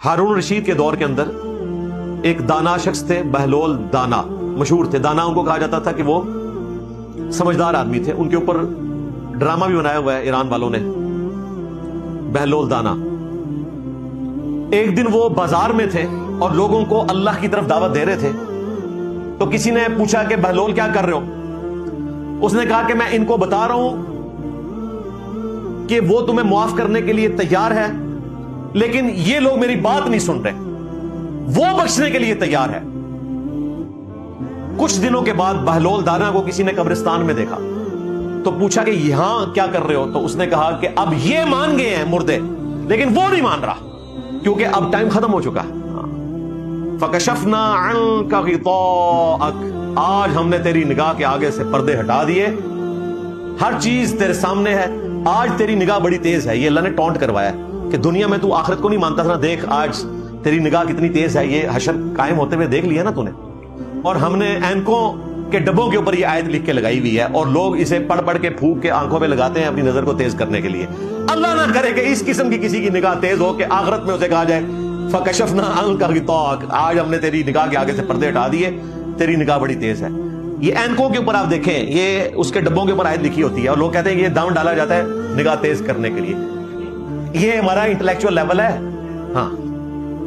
हारून रशीद के दौर के अंदर एक दाना शख्स थे, बहलोल दाना मशहूर थे। दाना उनको कहा जाता था कि वो समझदार आदमी थे। उनके ऊपर ड्रामा भी बनाया हुआ है ईरान वालों ने, बहलोल दाना। एक दिन वो बाजार में थे और लोगों को अल्लाह की तरफ दावत दे रहे थे, तो किसी ने पूछा कि बहलोल क्या कर रहे हो? उसने कहा कि मैं इनको बता रहा हूं कि वो तुम्हें माफ करने के लिए तैयार है, लेकिन ये लोग मेरी बात नहीं सुन रहे। वो बख्शने के लिए तैयार है। कुछ दिनों के बाद बहलोल दाना को किसी ने कब्रिस्तान में देखा, तो पूछा कि यहां क्या कर रहे हो? तो उसने कहा कि अब ये मान गए हैं मुर्दे, लेकिन वो नहीं मान रहा, क्योंकि अब टाइम खत्म हो चुका है। फकशफना अन्का गिताअक, आज हमने तेरी निगाह के आगे से पर्दे हटा दिए, हर चीज तेरे सामने है। आज तेरी निगाह बड़ी तेज है। ये अल्लाह ने टॉन्ट करवाया कि दुनिया में तू आखिरत को नहीं मानता था ना, देख आज तेरी निगाह कितनी तेज है। ये हशर कायम होते हुए देख लिया ना तूने। और हमने एनकों के डब्बों के ऊपर ये आयत लिख के लगाई हुई है, और लोग इसे पढ़ पढ़ के फूक के आंखों पे लगाते हैं अपनी नजर को तेज करने के लिए। अल्लाह ना करे कि इस किस्म की किसी की निगाह तेज हो कि आखिरत में उसे कहा जाए फकशफना अन्का गिताअक, आज हमने तेरी निगाह के आगे से पर्दे हटा दिए, तेरी निगाह बड़ी तेज है। ये एनकों के ऊपर आप देखें, ये उसके डब्बों के ऊपर आयत लिखी होती है, और लोग कहते हैं कि ये दाम डाला जाता है निगाह तेज करने के लिए। ये हमारा इंटेलेक्चुअल लेवल है। हाँ,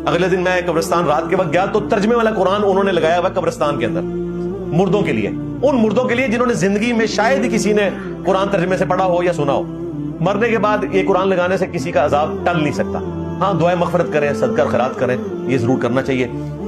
अगले दिन मैं कब्रिस्तान रात के वक्त गया, तो तर्जमे वाला कुरान उन्होंने लगाया हुआ कब्रिस्तान के अंदर मुर्दों के लिए, उन मुर्दों के लिए जिन्होंने जिंदगी में शायद ही किसी ने कुरान तर्जमे से पढ़ा हो या सुना हो। मरने के बाद ये कुरान लगाने से किसी का अजाब टल नहीं सकता। हाँ, दुआ मगफिरत करें, सदका खैरात करें, ये जरूर करना चाहिए।